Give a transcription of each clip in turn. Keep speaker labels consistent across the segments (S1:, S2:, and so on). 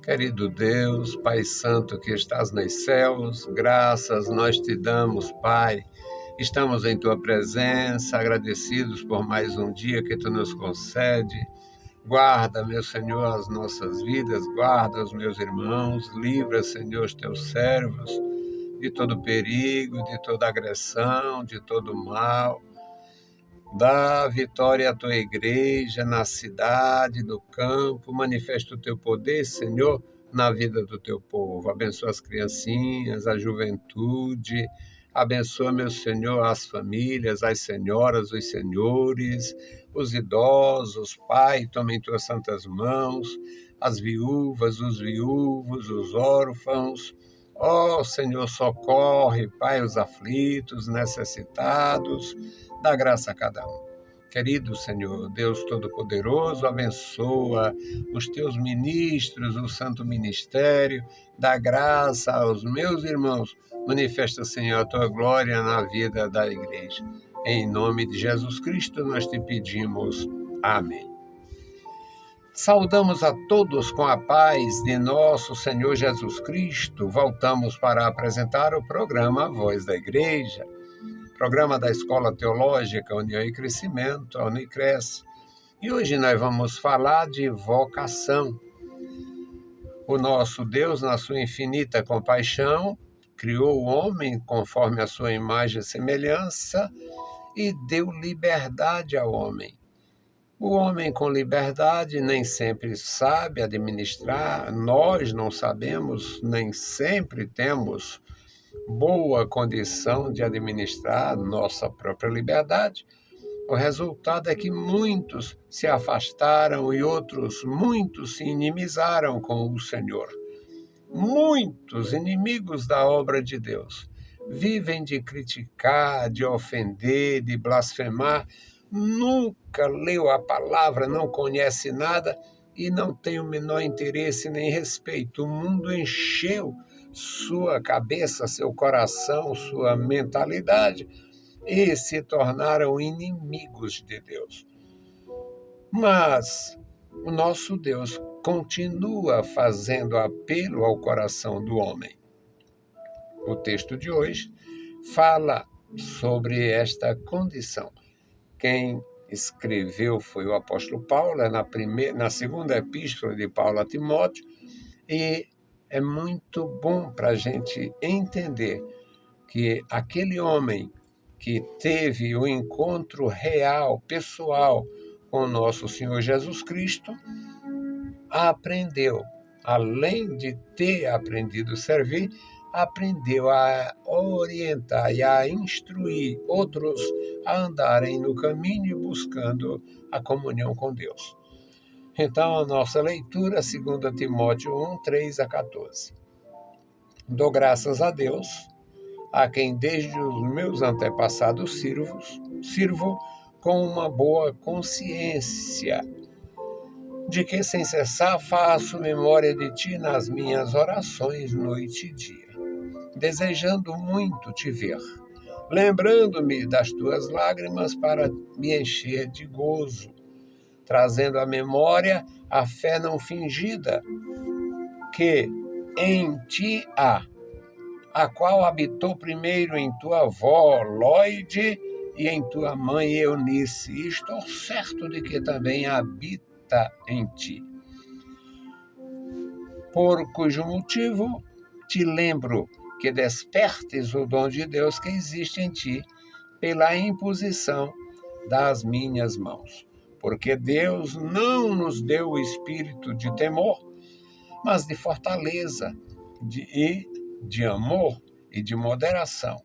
S1: Querido Deus, Pai Santo que estás nos céus, graças nós te damos, Pai. Estamos em Tua presença, agradecidos por mais um dia que Tu nos concede. Guarda, meu Senhor, as nossas vidas, guarda os meus irmãos, livra, Senhor, os Teus servos de todo perigo, de toda agressão, de todo mal. Dá vitória à Tua igreja, na cidade, no campo, manifesta o Teu poder, Senhor, na vida do Teu povo. Abençoa as criancinhas, a juventude, abençoa, meu Senhor, as famílias, as senhoras, os senhores, os idosos, Pai, toma em Tuas santas mãos, as viúvas, os viúvos, os órfãos. Ó Senhor, socorre, Pai, os aflitos, necessitados, dá graça a cada um. Querido Senhor, Deus Todo-Poderoso, abençoa os Teus ministros, o Santo Ministério, dá graça aos meus irmãos, manifesta, Senhor, a Tua glória na vida da igreja. Em nome de Jesus Cristo nós te pedimos. Amém. Saudamos a todos com a paz de nosso Senhor Jesus Cristo. Voltamos para apresentar o programa A Voz da Igreja, programa da Escola Teológica União e Crescimento, a Unicres. E hoje nós vamos falar de vocação. O nosso Deus, na sua infinita compaixão, criou o homem conforme a sua imagem e semelhança e deu liberdade ao homem. O homem com liberdade nem sempre sabe administrar, nós não sabemos, nem sempre temos boa condição de administrar nossa própria liberdade. O resultado é que muitos se afastaram e muitos se inimizaram com o Senhor. Muitos inimigos da obra de Deus vivem de criticar, de ofender, de blasfemar, nunca leu a palavra, não conhece nada e não tem o menor interesse nem respeito. O mundo encheu sua cabeça, seu coração, sua mentalidade e se tornaram inimigos de Deus. Mas o nosso Deus continua fazendo apelo ao coração do homem. O texto de hoje fala sobre esta condição. Quem escreveu foi o apóstolo Paulo, na segunda epístola de Paulo a Timóteo, e é muito bom para a gente entender que aquele homem que teve o encontro real, pessoal, com o nosso Senhor Jesus Cristo, aprendeu, além de ter aprendido a servir, aprendeu a orientar e a instruir outros a andarem no caminho buscando a comunhão com Deus. Então, a nossa leitura, 2 Timóteo 1, 3 a 14. Dou graças a Deus, a quem desde os meus antepassados sirvo com uma boa consciência, de que sem cessar faço memória de ti nas minhas orações noite e dia, desejando muito te ver, lembrando-me das tuas lágrimas para me encher de gozo, trazendo à memória a fé não fingida que em ti há, a qual habitou primeiro em tua avó Lóide e em tua mãe Eunice, e estou certo de que também habita em ti. Por cujo motivo te lembro que despertes o dom de Deus que existe em ti pela imposição das minhas mãos. Porque Deus não nos deu o espírito de temor, mas de fortaleza, de amor e de moderação.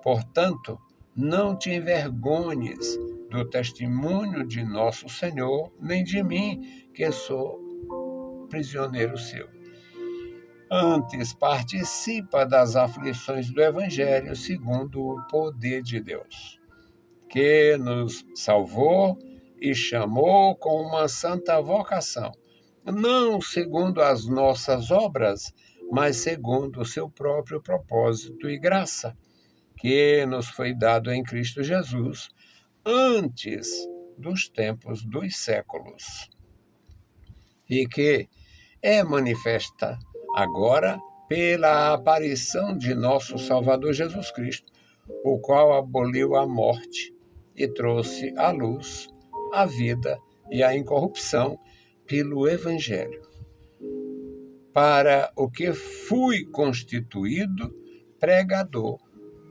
S1: Portanto, não te envergonhes do testemunho de nosso Senhor, nem de mim, que sou prisioneiro seu. Antes, participa das aflições do Evangelho segundo o poder de Deus, que nos salvou e chamou com uma santa vocação, não segundo as nossas obras, mas segundo o seu próprio propósito e graça, que nos foi dado em Cristo Jesus antes dos tempos dos séculos, e que é manifesta agora pela aparição de nosso Salvador Jesus Cristo, o qual aboliu a morte e trouxe à luz a vida e a incorrupção pelo Evangelho, para o que fui constituído pregador,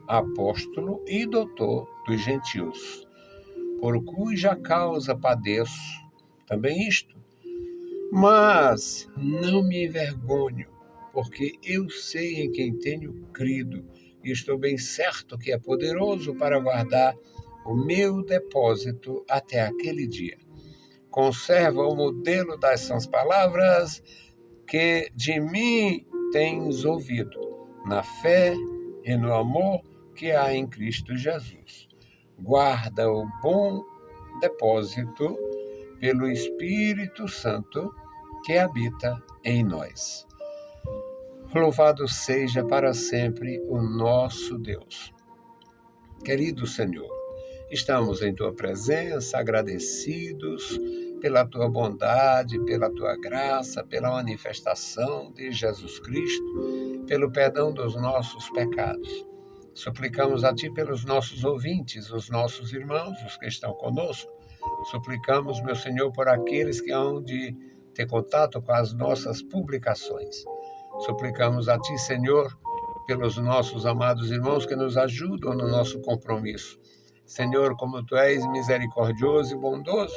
S1: apóstolo e doutor dos gentios, por cuja causa padeço também isto. Mas não me envergonho, porque eu sei em quem tenho crido, e estou bem certo que é poderoso para guardar o meu depósito até aquele dia. Conserva o modelo das sãs palavras que de mim tens ouvido, na fé e no amor que há em Cristo Jesus. Guarda o bom depósito pelo Espírito Santo que habita em nós. Louvado seja para sempre o nosso Deus. Querido Senhor, estamos em Tua presença, agradecidos pela Tua bondade, pela Tua graça, pela manifestação de Jesus Cristo, pelo perdão dos nossos pecados. Suplicamos a Ti pelos nossos ouvintes, os nossos irmãos, os que estão conosco. Suplicamos, meu Senhor, por aqueles que hão de ter contato com as nossas publicações. Suplicamos a Ti, Senhor, pelos nossos amados irmãos que nos ajudam no nosso compromisso. Senhor, como Tu és misericordioso e bondoso,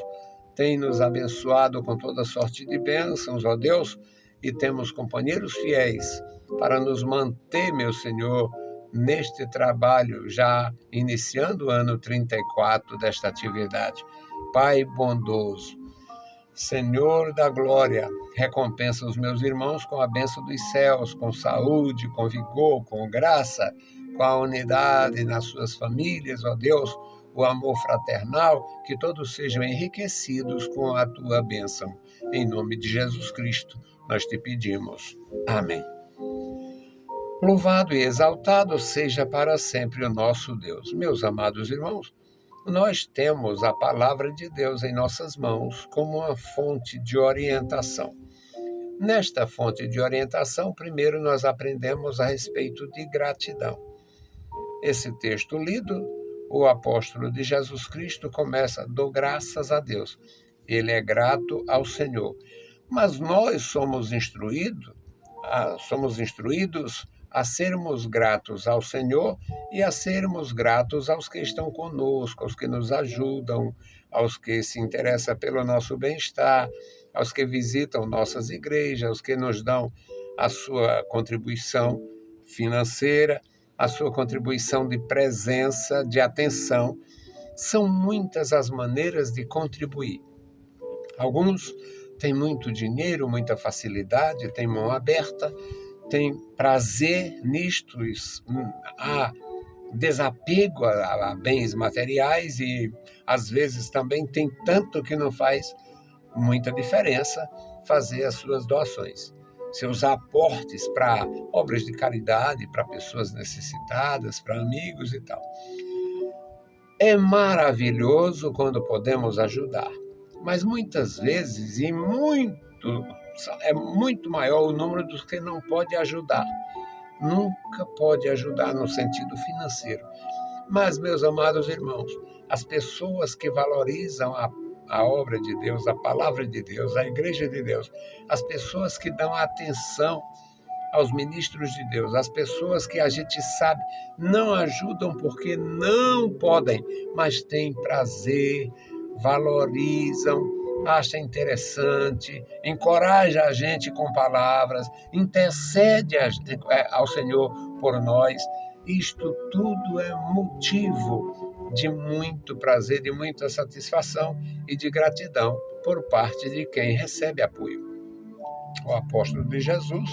S1: tem-nos abençoado com toda sorte de bênçãos, ó Deus, e temos companheiros fiéis para nos manter, meu Senhor, neste trabalho, já iniciando o ano 34 desta atividade. Pai bondoso, Senhor da glória, recompensa os meus irmãos com a bênção dos céus, com saúde, com vigor, com graça, com a unidade nas suas famílias, ó Deus, o amor fraternal, que todos sejam enriquecidos com a tua bênção. Em nome de Jesus Cristo, nós te pedimos. Amém. Louvado e exaltado seja para sempre o nosso Deus. Meus amados irmãos, nós temos a palavra de Deus em nossas mãos como uma fonte de orientação. Nesta fonte de orientação, primeiro nós aprendemos a respeito de gratidão. Esse texto lido, o apóstolo de Jesus Cristo começa: dou graças a Deus. Ele é grato ao Senhor. Mas nós somos instruídos a sermos gratos ao Senhor e a sermos gratos aos que estão conosco, aos que nos ajudam, aos que se interessam pelo nosso bem-estar, aos que visitam nossas igrejas, aos que nos dão a sua contribuição financeira, a sua contribuição de presença, de atenção. São muitas as maneiras de contribuir. Alguns têm muito dinheiro, muita facilidade, têm mão aberta, têm prazer nisto, há desapego a bens materiais e, às vezes, também tem tanto que não faz muita diferença fazer as suas doações, seus aportes para obras de caridade, para pessoas necessitadas, para amigos e tal. É maravilhoso quando podemos ajudar, mas muitas vezes, é muito maior o número dos que não pode ajudar. Nunca pode ajudar no sentido financeiro. Mas, meus amados irmãos, as pessoas que valorizam a obra de Deus, a palavra de Deus, a igreja de Deus, as pessoas que dão atenção aos ministros de Deus, as pessoas que a gente sabe não ajudam porque não podem, mas têm prazer, valorizam, acha interessante, encoraja a gente com palavras, intercede ao Senhor por nós. Isto tudo é motivo de muito prazer, de muita satisfação e de gratidão por parte de quem recebe apoio. O apóstolo de Jesus,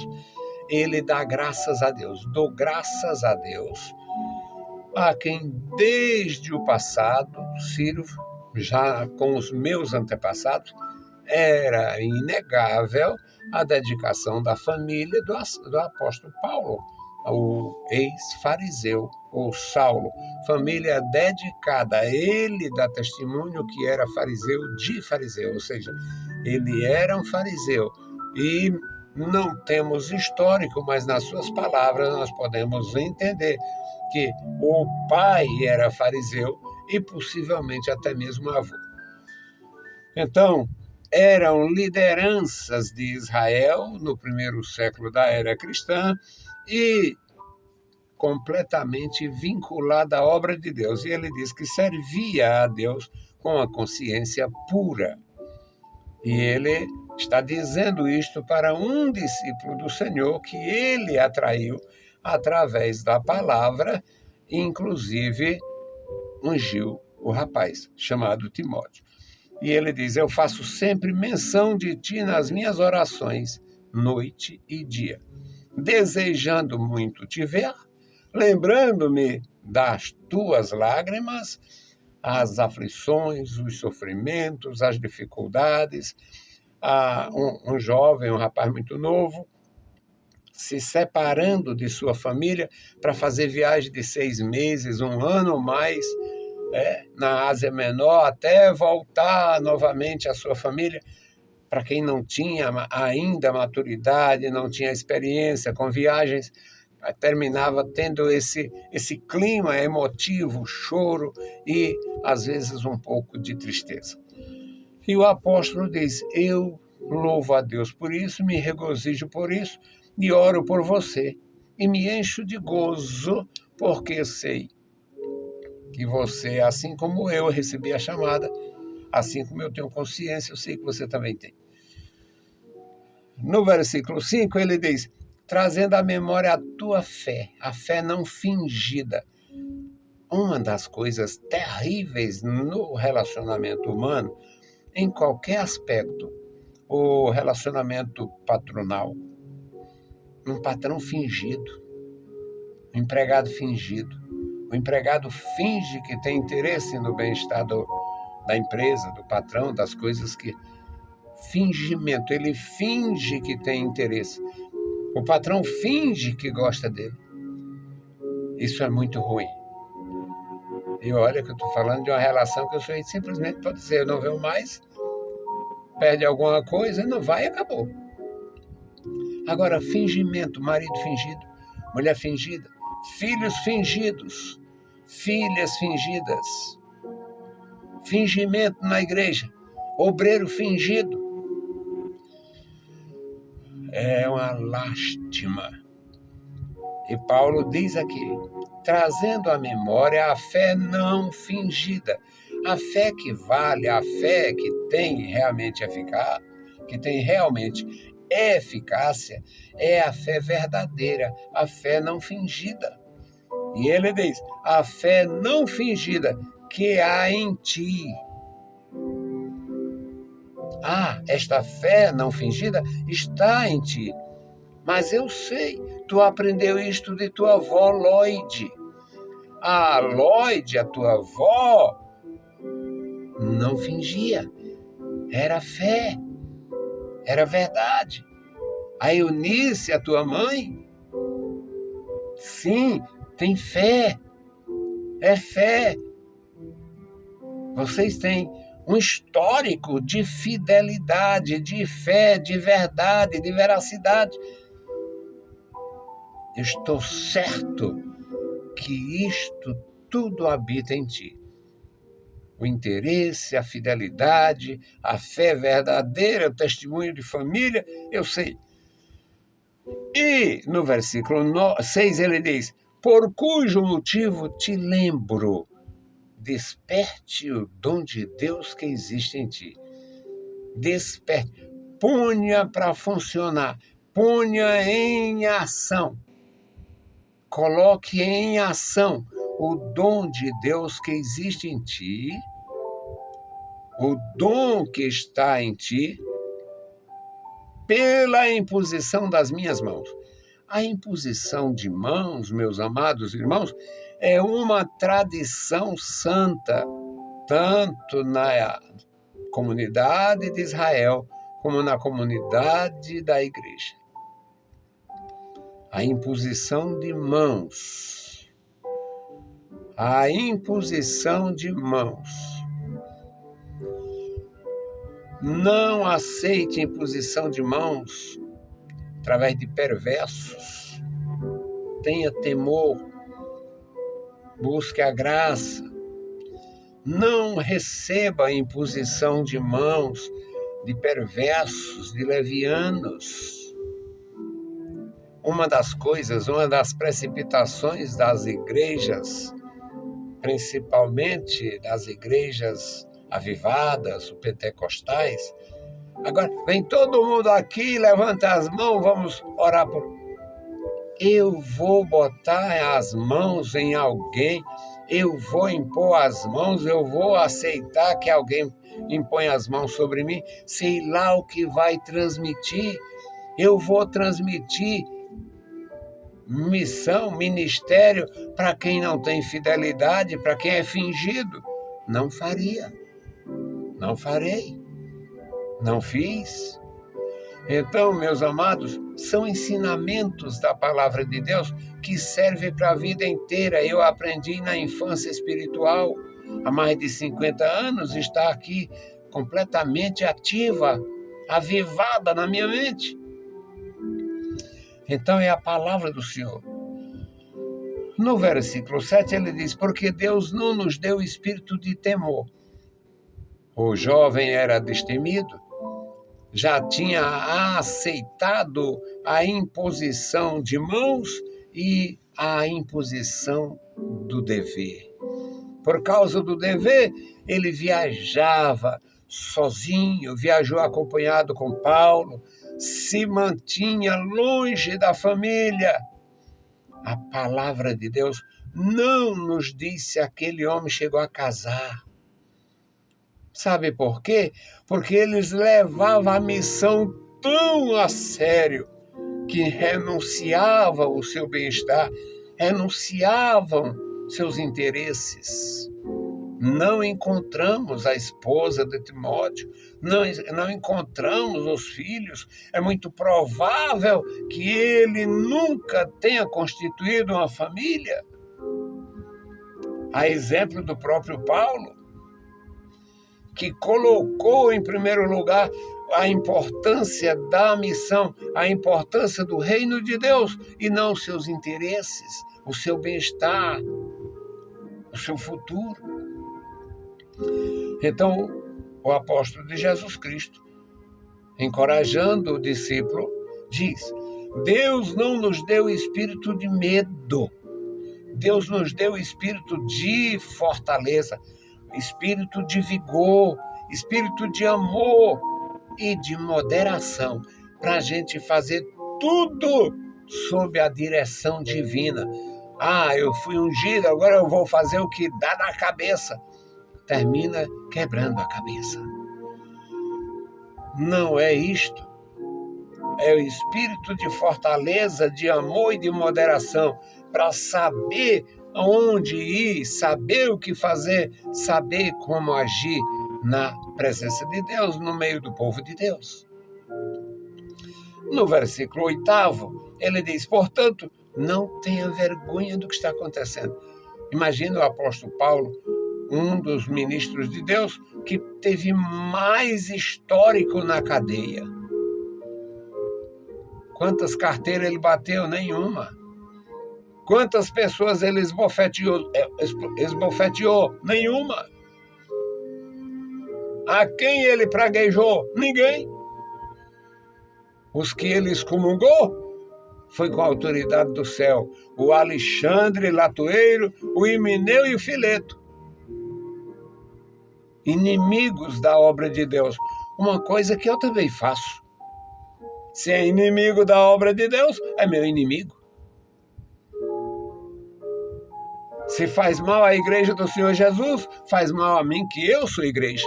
S1: ele dá graças a Deus, dou graças a Deus a quem desde o passado sirvo, já com os meus antepassados, era inegável a dedicação da família do apóstolo Paulo, o ex-fariseu, ou Saulo. Família dedicada. Ele dá testemunho que era fariseu de fariseu, ou seja, ele era um fariseu, E não temos histórico, mas nas suas palavras nós podemos entender que o pai era fariseu e possivelmente até mesmo avô. Então, eram lideranças de Israel no primeiro século da era cristã e completamente vinculada à obra de Deus. E ele diz que servia a Deus com a consciência pura. E ele está dizendo isto para um discípulo do Senhor que ele atraiu através da palavra, e inclusive ungiu o rapaz, chamado Timóteo. E ele diz: eu faço sempre menção de ti nas minhas orações, noite e dia, desejando muito te ver, lembrando-me das tuas lágrimas, as aflições, os sofrimentos, as dificuldades. Um jovem, um rapaz muito novo, se separando de sua família para fazer viagem de 6 meses, 1 ano ou mais, na Ásia Menor, até voltar novamente à sua família. Para quem não tinha ainda maturidade, não tinha experiência com viagens, terminava tendo esse clima emotivo, choro e, às vezes, um pouco de tristeza. E o apóstolo diz: eu louvo a Deus por isso, me regozijo por isso e oro por você. E me encho de gozo, porque sei que você, assim como eu recebi a chamada, assim como eu tenho consciência, eu sei que você também tem. No versículo 5, ele diz: trazendo à memória a tua fé, a fé não fingida. Uma das coisas terríveis no relacionamento humano, em qualquer aspecto, o relacionamento patronal, um patrão fingido, um empregado fingido. O empregado finge que tem interesse no bem-estar da empresa, do patrão, das coisas que... Fingimento, ele finge que tem interesse. O patrão finge que gosta dele. Isso é muito ruim. E olha que eu estou falando de uma relação que o sujeito simplesmente pode dizer: eu não venho mais, perde alguma coisa, não vai e acabou. Agora, fingimento, marido fingido, mulher fingida, filhos fingidos, filhas fingidas, fingimento na igreja, obreiro fingido. É uma lástima. E Paulo diz aqui, trazendo à memória a fé não fingida, a fé que vale, a fé que tem realmente eficácia, é a fé verdadeira, a fé não fingida. E ele diz: a fé não fingida que há em ti. Esta fé não fingida está em ti. Mas eu sei, tu aprendeu isto de tua avó Lloyd. A Lloyd, a tua avó, não fingia. Era fé, era verdade. A Eunice, a tua mãe, sim, tem fé. É fé. Vocês têm um histórico de fidelidade, de fé, de verdade, de veracidade. Eu estou certo que isto tudo habita em ti. O interesse, a fidelidade, a fé verdadeira, o testemunho de família, eu sei. E no versículo 6 ele diz: por cujo motivo te lembro, desperte o dom de Deus que existe em ti. Desperte, ponha para funcionar, ponha em ação. Coloque em ação o dom de Deus que existe em ti, o dom que está em ti, pela imposição das minhas mãos. A imposição de mãos, meus amados irmãos, é uma tradição santa, tanto na comunidade de Israel como na comunidade da igreja. A imposição de mãos. A imposição de mãos. Não aceite imposição de mãos através de perversos. Tenha temor. Busque a graça. Não receba a imposição de mãos de perversos, de levianos. Uma das precipitações das igrejas, principalmente das igrejas avivadas, pentecostais, agora vem todo mundo aqui, levanta as mãos, vamos orar por... Eu vou botar as mãos em alguém, eu vou impor as mãos, eu vou aceitar que alguém imponha as mãos sobre mim, sei lá o que vai transmitir, eu vou transmitir missão, ministério para quem não tem fidelidade, para quem é fingido. Não faria, não farei, não fiz. Então, meus amados, são ensinamentos da palavra de Deus que servem para a vida inteira. Eu aprendi na infância espiritual, há mais de 50 anos, está aqui completamente ativa, avivada na minha mente. Então, é a palavra do Senhor. No versículo 7, ele diz, porque Deus não nos deu espírito de temor. O jovem era destemido, já tinha aceitado a imposição de mãos e a imposição do dever. Por causa do dever, ele viajava sozinho, viajou acompanhado com Paulo, se mantinha longe da família. A palavra de Deus não nos diz se aquele homem chegou a casar. Sabe por quê? Porque eles levavam a missão tão a sério que renunciavam o seu bem-estar, renunciavam seus interesses. Não encontramos a esposa de Timóteo, não encontramos os filhos. É muito provável que ele nunca tenha constituído uma família. A exemplo do próprio Paulo, que colocou em primeiro lugar a importância da missão, a importância do reino de Deus e não os seus interesses, o seu bem-estar, o seu futuro. Então, o apóstolo de Jesus Cristo, encorajando o discípulo, diz, Deus não nos deu espírito de medo, Deus nos deu espírito de fortaleza, espírito de vigor, espírito de amor e de moderação, para a gente fazer tudo sob a direção divina. Eu fui ungido, agora eu vou fazer o que dá na cabeça. Termina quebrando a cabeça. Não é isto. É o espírito de fortaleza, de amor e de moderação, para saber aonde ir, saber o que fazer, saber como agir na presença de Deus, no meio do povo de Deus. No versículo 8, ele diz, portanto, não tenha vergonha do que está acontecendo. Imagina o apóstolo Paulo, um dos ministros de Deus, que teve mais histórico na cadeia. Quantas carteiras ele bateu? Nenhuma. Quantas pessoas ele esbofeteou? Nenhuma. A quem ele praguejou? Ninguém. Os que ele excomungou foi com a autoridade do céu. O Alexandre Latoeiro, o Himeneu e o Fileto. Inimigos da obra de Deus. Uma coisa que eu também faço. Se é inimigo da obra de Deus, é meu inimigo. Se faz mal à igreja do Senhor Jesus, faz mal a mim, que eu sou igreja.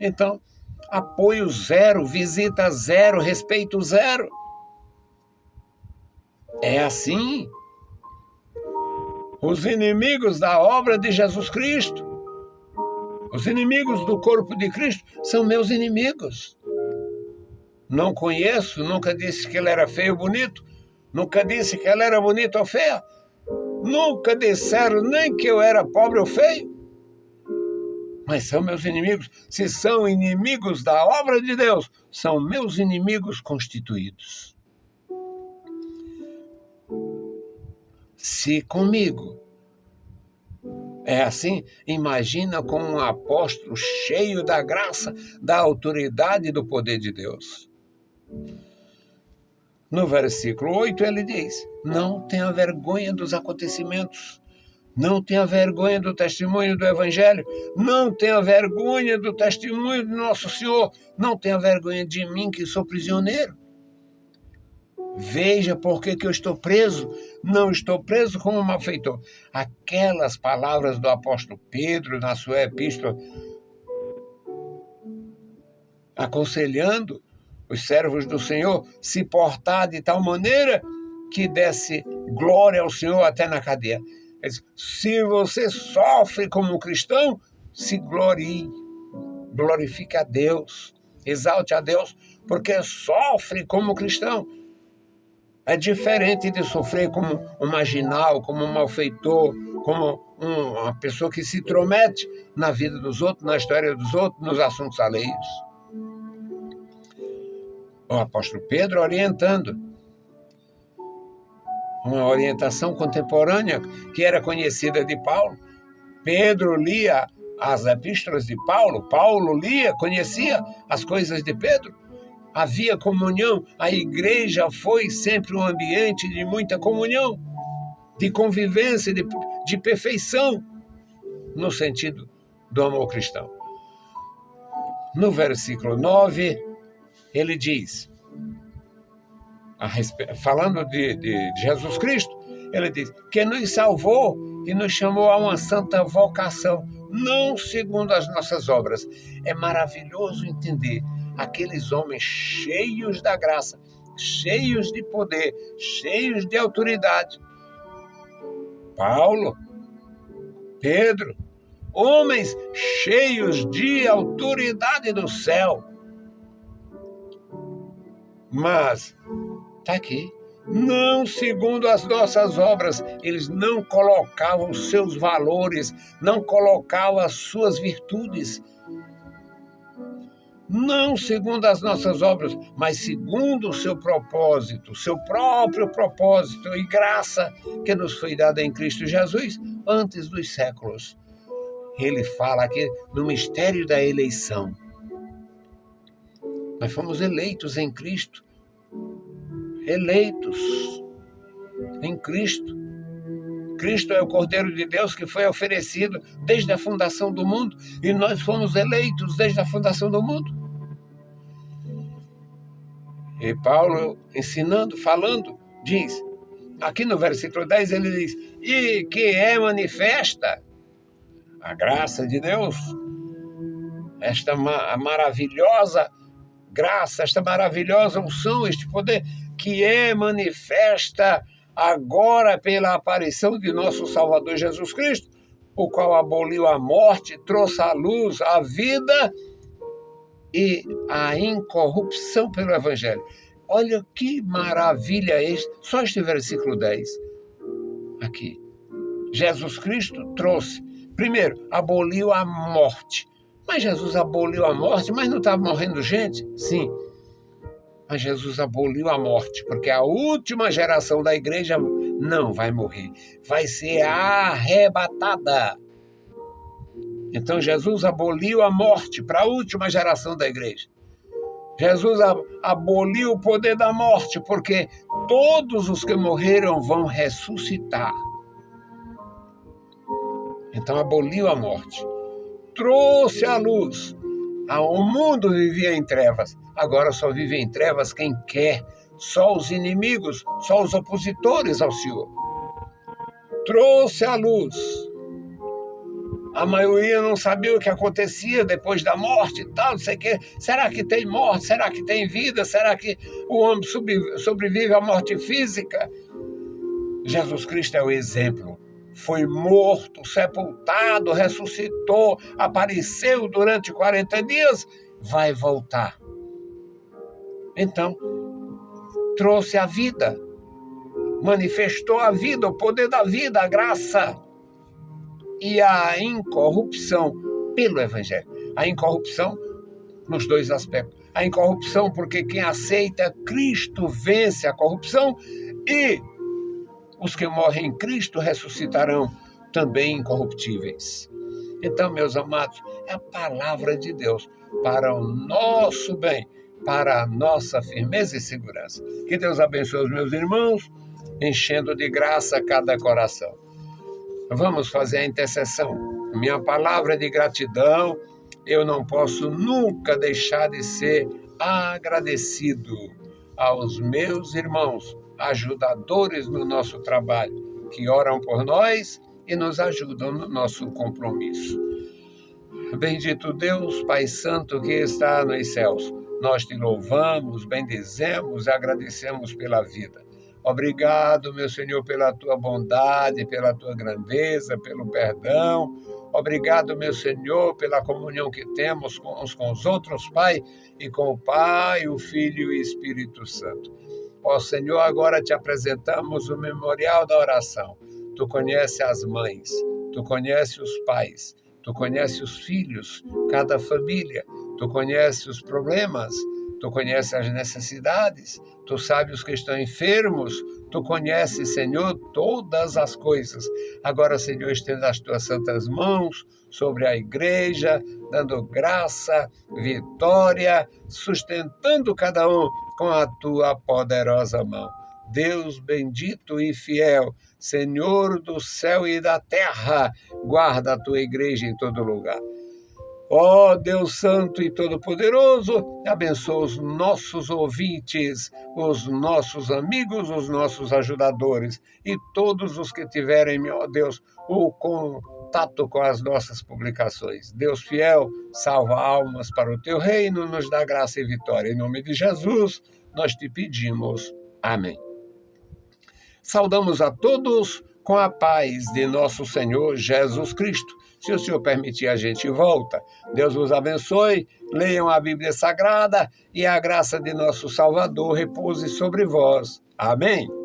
S1: Então, apoio zero, visita zero, respeito zero. É assim. Os inimigos da obra de Jesus Cristo, os inimigos do corpo de Cristo, são meus inimigos. Não conheço, nunca disse que ele era feio ou bonito, nunca disse que ela era bonita ou feia, nunca disseram nem que eu era pobre ou feio. Mas são meus inimigos. Se são inimigos da obra de Deus, são meus inimigos constituídos. Se comigo é assim, imagina com um apóstolo cheio da graça, da autoridade e do poder de Deus. No versículo 8 ele diz: não tenha vergonha dos acontecimentos, não tenha vergonha do testemunho do Evangelho, não tenha vergonha do testemunho do nosso Senhor, não tenha vergonha de mim que sou prisioneiro. Veja por que eu estou preso. Não estou preso como malfeitor. Aquelas palavras do apóstolo Pedro na sua epístola, aconselhando os servos do Senhor se portar de tal maneira que desse glória ao Senhor até na cadeia. Ele diz, se você sofre como cristão, se glorie, glorifique a Deus, exalte a Deus, porque sofre como cristão. É diferente de sofrer como um marginal, como um malfeitor, como uma pessoa que se intromete na vida dos outros, na história dos outros, nos assuntos alheios. O apóstolo Pedro orientando, uma orientação contemporânea que era conhecida de Paulo. Pedro lia as epístolas de Paulo, Paulo lia, conhecia as coisas de Pedro. Havia comunhão, a igreja foi sempre um ambiente de muita comunhão, de convivência, de perfeição, no sentido do amor cristão. No versículo 9, ele diz, falando de Jesus Cristo, ele diz, que nos salvou e nos chamou a uma santa vocação, não segundo as nossas obras. É maravilhoso entender aqueles homens cheios da graça, cheios de poder, cheios de autoridade. Paulo, Pedro, homens cheios de autoridade do céu. Mas, está aqui, não segundo as nossas obras, eles não colocavam os seus valores, não colocavam as suas virtudes, não segundo as nossas obras, mas segundo o seu propósito, seu próprio propósito e graça que nos foi dada em Cristo Jesus antes dos séculos. Ele fala aqui no mistério da eleição. Nós fomos eleitos em Cristo, eleitos em Cristo. Cristo é o Cordeiro de Deus que foi oferecido desde a fundação do mundo e nós fomos eleitos desde a fundação do mundo. E Paulo, ensinando, falando, diz, aqui no versículo 10 ele diz, e que é manifesta a graça de Deus, esta maravilhosa graça, esta maravilhosa unção, este poder, que é manifesta agora pela aparição de nosso Salvador Jesus Cristo, o qual aboliu a morte, trouxe à luz a vida e a incorrupção pelo Evangelho. Olha que maravilha é isso, só este versículo 10 aqui. Jesus Cristo trouxe, primeiro, aboliu a morte. Mas Jesus aboliu a morte, mas não estava morrendo gente? Sim. Mas Jesus aboliu a morte, porque a última geração da igreja não vai morrer, vai ser arrebatada. Então Jesus aboliu a morte para a última geração da igreja. Jesus aboliu o poder da morte, porque todos os que morreram vão ressuscitar. Então aboliu a morte. Trouxe a luz. O mundo vivia em trevas. Agora só vive em trevas quem quer. Só os inimigos, só os opositores ao Senhor. Trouxe a luz. A maioria não sabia o que acontecia depois da morte e tal, não sei o quê. Será que tem morte? Será que tem vida? Será que o homem sobrevive à morte física? Jesus Cristo é o exemplo. Foi morto, sepultado, ressuscitou, apareceu durante 40 dias, vai voltar. Então, trouxe a vida, manifestou a vida, o poder da vida, a graça e a incorrupção pelo Evangelho. A incorrupção nos dois aspectos. A incorrupção porque quem aceita Cristo vence a corrupção e os que morrem em Cristo ressuscitarão também incorruptíveis. Então, meus amados, é a palavra de Deus para o nosso bem, para a nossa firmeza e segurança. Que Deus abençoe os meus irmãos, enchendo de graça cada coração. Vamos fazer a intercessão. Minha palavra de gratidão, eu não posso nunca deixar de ser agradecido aos meus irmãos, ajudadores no nosso trabalho, que oram por nós e nos ajudam no nosso compromisso. Bendito Deus, Pai Santo que está nos céus, nós te louvamos, bendizemos e agradecemos pela vida. Obrigado, meu Senhor, pela tua bondade, pela tua grandeza, pelo perdão. Obrigado, meu Senhor, pela comunhão que temos uns com os outros, Pai, e com o Pai, o Filho e o Espírito Santo. Ó Senhor, agora te apresentamos o memorial da oração. Tu conheces as mães, tu conheces os pais, tu conheces os filhos, cada família, tu conheces os problemas, tu conheces as necessidades, tu sabes os que estão enfermos, tu conheces, Senhor, todas as coisas. Agora, Senhor, estenda as tuas santas mãos sobre a igreja, dando graça, vitória, sustentando cada um com a tua poderosa mão. Deus bendito e fiel, Senhor do céu e da terra, guarda a tua igreja em todo lugar. Ó Deus Santo e Todo-Poderoso, abençoa os nossos ouvintes, os nossos amigos, os nossos ajudadores e todos os que tiverem, ó Deus, o contato com as nossas publicações. Deus fiel, salva almas para o teu reino, nos dá graça e vitória. Em nome de Jesus, nós te pedimos. Amém. Saudamos a todos com a paz de nosso Senhor Jesus Cristo. Se o Senhor permitir, a gente volta. Deus vos abençoe, leiam a Bíblia Sagrada e a graça de nosso Salvador repouse sobre vós. Amém.